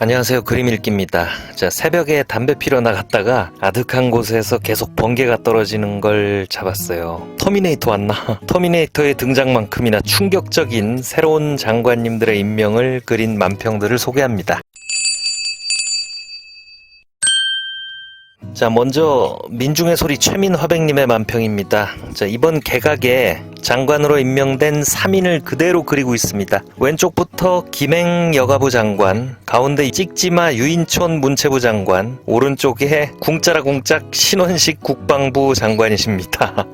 안녕하세요. 그림 읽기입니다. 자, 새벽에 담배 피러 나갔다가 아득한 곳에서 계속 번개가 떨어지는 걸 잡았어요. 터미네이터 왔나? 터미네이터의 등장만큼이나 충격적인 새로운 장관님들의 임명을 그린 만평들을 소개합니다. 자, 먼저 민중의 소리 최민화백님의 만평입니다. 자, 이번 개각에 장관으로 임명된 3인을 그대로 그리고 있습니다. 왼쪽부터 김행 여가부 장관, 가운데 찍지마 유인촌 문체부 장관, 오른쪽에 궁짜라궁짝 신원식 국방부 장관이십니다.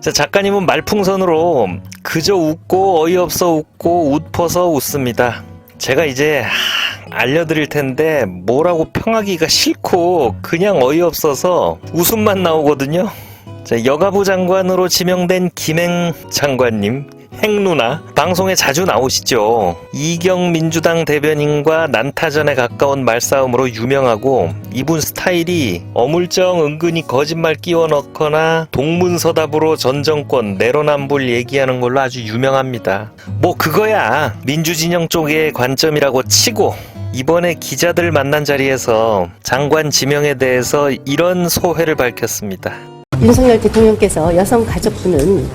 자, 작가님은 말풍선으로 그저 웃고 어이없어 웃고 웃퍼서 웃습니다. 제가 이제 알려드릴 텐데 뭐라고 평하기가 싫고 그냥 어이없어서 웃음만 나오거든요. 자, 여가부 장관으로 지명된 김행 장관님, 행누나 방송에 자주 나오시죠. 이경 민주당 대변인과 난타전에 가까운 말싸움으로 유명하고, 이분 스타일이 어물쩡 은근히 거짓말 끼워 넣거나 동문서답으로 전 정권 내로남불 얘기하는 걸로 아주 유명합니다. 뭐 그거야 민주진영 쪽의 관점이라고 치고, 이번에 기자들 만난 자리에서 장관 지명에 대해서 이런 소회를 밝혔습니다. 윤석열 대통령께서 여성가족부는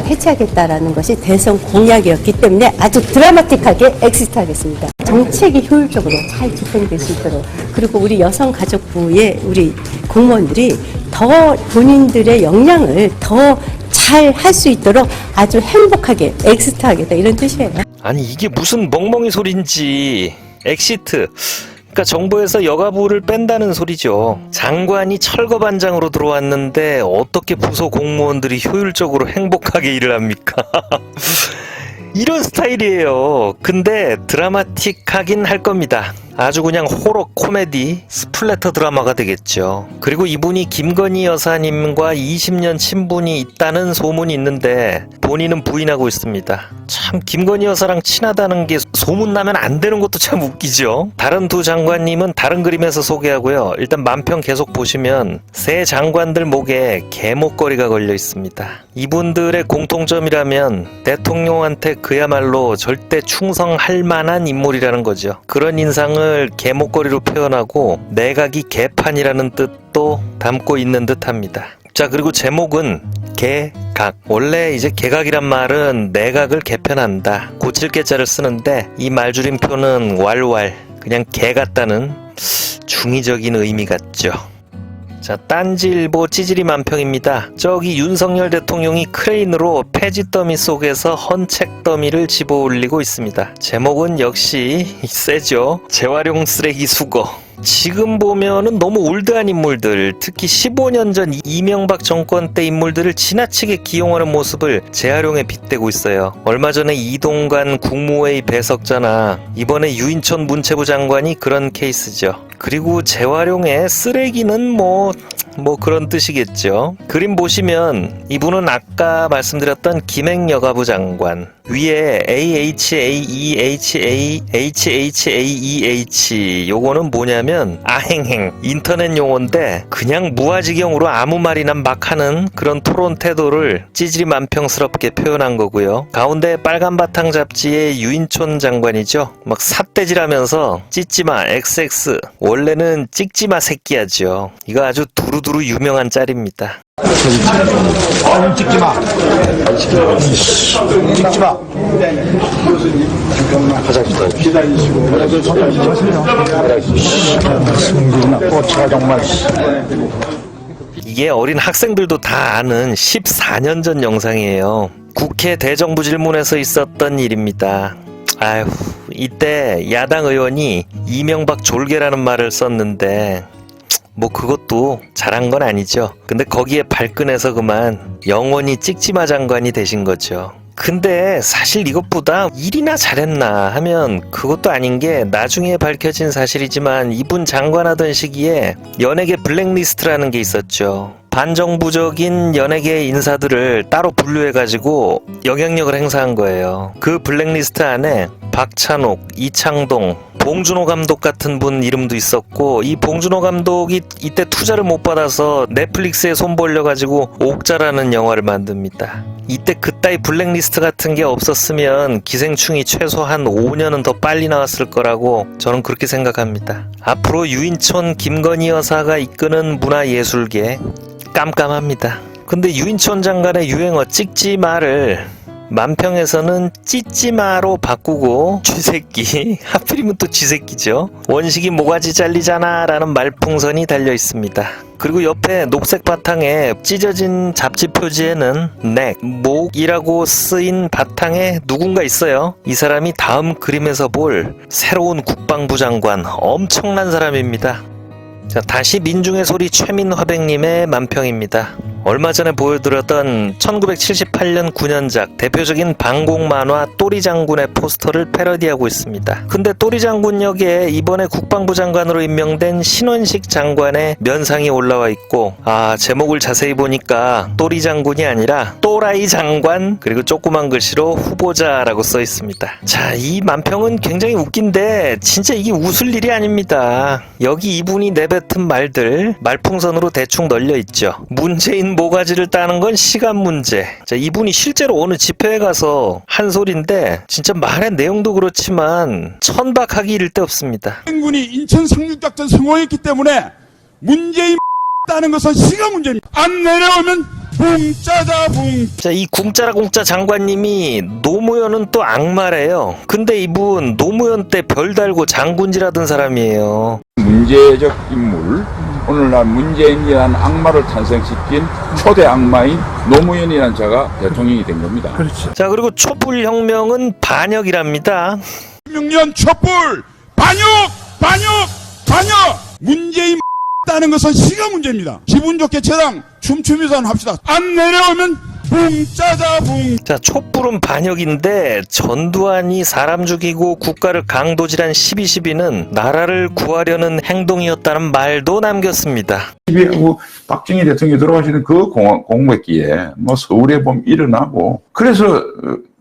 해체하겠다라는 것이 대선 공약이었기 때문에 아주 드라마틱하게 엑시트하겠습니다. 정책이 효율적으로 잘 집행될 수 있도록, 그리고 우리 여성가족부의 우리 공무원들이 더 본인들의 역량을 더 잘 할 수 있도록 아주 행복하게 엑시트하겠다, 이런 뜻이에요. 아니 이게 무슨 멍멍이 소린지. 엑시트, 그러니까 정부에서 여가부를 뺀다는 소리죠. 장관이 철거반장으로 들어왔는데 어떻게 부서 공무원들이 효율적으로 행복하게 일을 합니까? 이런 스타일이에요. 근데 드라마틱하긴 할 겁니다. 아주 그냥 호러 코미디 스플래터 드라마가 되겠죠. 그리고 이분이 김건희 여사님과 20년 친분이 있다는 소문이 있는데 본인은 부인하고 있습니다. 참 김건희 여사랑 친하다는 게 소문나면 안 되는 것도 참 웃기죠. 다른 두 장관님은 다른 그림에서 소개하고요. 일단 만평 계속 보시면 새 장관들 목에 개목걸이가 걸려 있습니다. 이분들의 공통점이라면 대통령한테 그야말로 절대 충성할 만한 인물이라는 거죠. 그런 인상을 개목걸이로 표현하고 내각이 개판이라는 뜻도 담고 있는 듯합니다. 자, 그리고 제목은 개각. 원래 이제 개각이란 말은 내각을 개편한다, 고칠 개자를 쓰는데 이 말줄임표는 왈왈, 그냥 개 같다는 중의적인 의미 같죠. 자, 딴지일보 찌질이 만평입니다. 저기 윤석열 대통령이 크레인으로 폐지 더미 속에서 헌책 더미를 집어 올리고 있습니다. 제목은 역시 세죠. 재활용 쓰레기 수거. 지금 보면은 너무 올드한 인물들, 특히 15년 전 이명박 정권 때 인물들을 지나치게 기용하는 모습을 재활용에 빗대고 있어요. 얼마 전에 이동관 국무회의 배석자나 이번에 유인촌 문체부 장관이 그런 케이스죠. 그리고 재활용의 쓰레기는 뭐 그런 뜻이겠죠. 그림 보시면 이분은 아까 말씀드렸던 김행 여가부 장관, 위에 AHAEHAHAEH 요거는 뭐냐면 아행행, 인터넷 용어인데 그냥 무아지경으로 아무 말이나 막 하는 그런 토론 태도를 찌질이 만평스럽게 표현한 거고요. 가운데 빨간 바탕 잡지의 유인촌 장관이죠. 막 삿대질하면서 찢지마 XX, 원래는 찍지마 새끼야죠. 이거 아주 두루두루 유명한 짤입니다. 찍지마. 찍지마. 가자, 기다리시고. 승질나 꼬치가 정말. 이게 어린 학생들도 다 아는 14년 전 영상이에요. 국회 대정부 질문에서 있었던 일입니다. 아휴, 이때 야당 의원이 이명박 졸개라는 말을 썼는데 뭐 그것도 잘한 건 아니죠. 근데 거기에 발끈해서 그만 영원히 찍지마 장관이 되신 거죠. 근데 사실 이것보다 일이나 잘했나 하면 그것도 아닌 게 나중에 밝혀진 사실이지만 이분 장관하던 시기에 연예계 블랙리스트라는 게 있었죠. 반정부적인 연예계 인사들을 따로 분류해가지고 영향력을 행사한 거예요. 그 블랙리스트 안에 박찬욱, 이창동, 봉준호 감독 같은 분 이름도 있었고, 이 봉준호 감독이 이때 투자를 못 받아서 넷플릭스에 손 벌려가지고 옥자라는 영화를 만듭니다. 이때 그따위 블랙리스트 같은 게 없었으면 기생충이 최소 한 5년은 더 빨리 나왔을 거라고 저는 그렇게 생각합니다. 앞으로 유인촌 김건희 여사가 이끄는 문화예술계 깜깜합니다. 근데 유인촌 장관의 유행어 찍지마를 만평에서는 찌찌마로 바꾸고 쥐새끼, 하필이면 또 쥐새끼죠. 원식이 모가지 잘리잖아 라는 말풍선이 달려 있습니다. 그리고 옆에 녹색 바탕에 찢어진 잡지 표지에는 넥, 목이라고 쓰인 바탕에 누군가 있어요. 이 사람이 다음 그림에서 볼 새로운 국방부 장관, 엄청난 사람입니다. 자, 다시 민중의 소리 최민화백님의 만평입니다. 얼마 전에 보여드렸던 1978년 9년작 대표적인 방공 만화 또리 장군의 포스터를 패러디하고 있습니다. 근데 또리 장군 역에 이번에 국방부 장관으로 임명된 신원식 장관의 면상이 올라와 있고, 제목을 자세히 보니까 또리 장군이 아니라 또라이 장관, 그리고 조그만 글씨로 후보자라고 써 있습니다. 자, 이 만평은 굉장히 웃긴데 진짜 이게 웃을 일이 아닙니다. 여기 이분이 내뱉은 말들 말풍선으로 대충 널려 있죠. 문재인 모가지를 따는 건 시간 문제. 자, 이분이 실제로 어느 집회에 가서 한 소리인데 진짜 말의 내용도 그렇지만 천박하기 이를 데 없습니다. 군이 인천 상륙작전 성공했기 때문에 문재인 따는 것은 시간 문제입니다. 안 내려오면 붕짜자 붕. 자, 이 궁짜라 공짜 장관님이 노무현은 또 악마래요. 근데 이분 노무현 때 별 달고 장군질하던 사람이에요. 문제적 인물, 오늘날 문재인이라는 악마를 탄생시킨 초대 악마인 노무현이라는 자가 대통령이 된 겁니다. 그렇지. 자, 그리고 촛불혁명은 반역이랍니다. 명년 촛불 반역. 문재인 따는 것은 시간 문제입니다. 기분 좋게 저랑 춤추면서 합시다. 안 내려오면 붕짜자 붕. 자, 촛불은 반역인데 전두환이 사람 죽이고 국가를 강도질한 12.12는 나라를 구하려는 행동이었다는 말도 남겼습니다. 박정희 대통령이 돌아가시는 그 공백기에 서울에 보면 일어나고, 그래서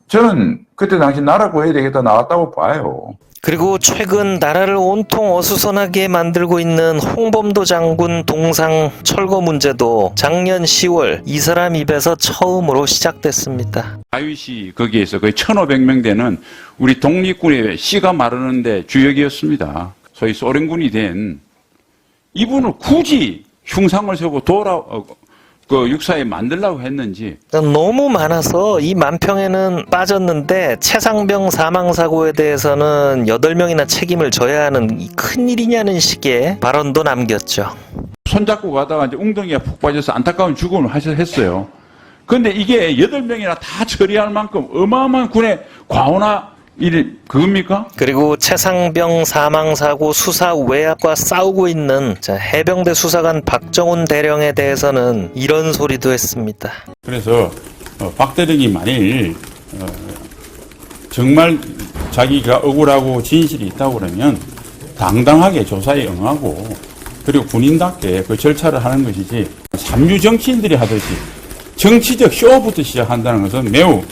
저는 그때 당시 나라 구해야 되겠다 나왔다고 봐요. 그리고 최근 나라를 온통 어수선하게 만들고 있는 홍범도 장군 동상 철거 문제도 작년 10월 이 사람 입에서 처음으로 시작됐습니다. 자유시 거기에서 거의 1,500명 되는 우리 독립군의 씨가 마르는데 주역이었습니다. 소위 소련군이 된 이분을 굳이 흉상을 세우고 육사에 만들려고 했는지. 너무 많아서 이 만평에는 빠졌는데 최상병 사망사고에 대해서는 8명이나 책임을 져야 하는 이 큰일이냐는 식의 발언도 남겼죠. 손잡고 가다가 이제 웅덩이가 푹 빠져서 안타까운 죽음을 했어요. 그런데 이게 8명이나 다 처리할 만큼 어마어마한 군의 과오나 그겁니까? 그리고 최상병 사망사고 수사 외압과 싸우고 있는 해병대 수사관 박정훈 대령에 대해서는 이런 소리도 했습니다. 그래서 박 대령이 만일 정말 자기가 억울하고 진실이 있다고 그러면 당당하게 조사에 응하고, 그리고 군인답게 그 절차를 하는 것이지, 삼류 정치인들이 하듯이 정치적 쇼부터 시작한다는 것은 매우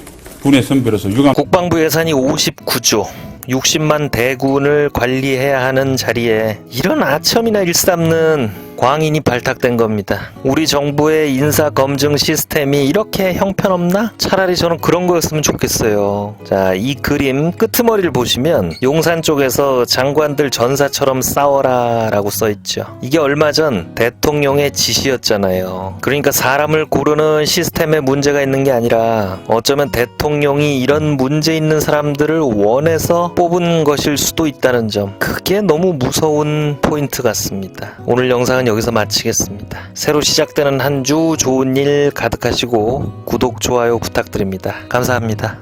군의 선배로서 유감. 국방부 예산이 59조, 60만 대군을 관리해야 하는 자리에 이런 아첨이나 일삼는 광인이 발탁된 겁니다. 우리 정부의 인사검증 시스템이 이렇게 형편없나? 차라리 저는 그런 거였으면 좋겠어요. 자, 이 그림 끄트머리를 보시면 용산 쪽에서 장관들 전사처럼 싸워라 라고 써있죠. 이게 얼마 전 대통령의 지시였잖아요. 그러니까 사람을 고르는 시스템에 문제가 있는 게 아니라 어쩌면 대통령이 이런 문제 있는 사람들을 원해서 뽑은 것일 수도 있다는 점, 그게 너무 무서운 포인트 같습니다. 오늘 영상은 여기서 마치겠습니다. 새로 시작되는 한 주 좋은 일 가득하시고 구독, 좋아요 부탁드립니다. 감사합니다.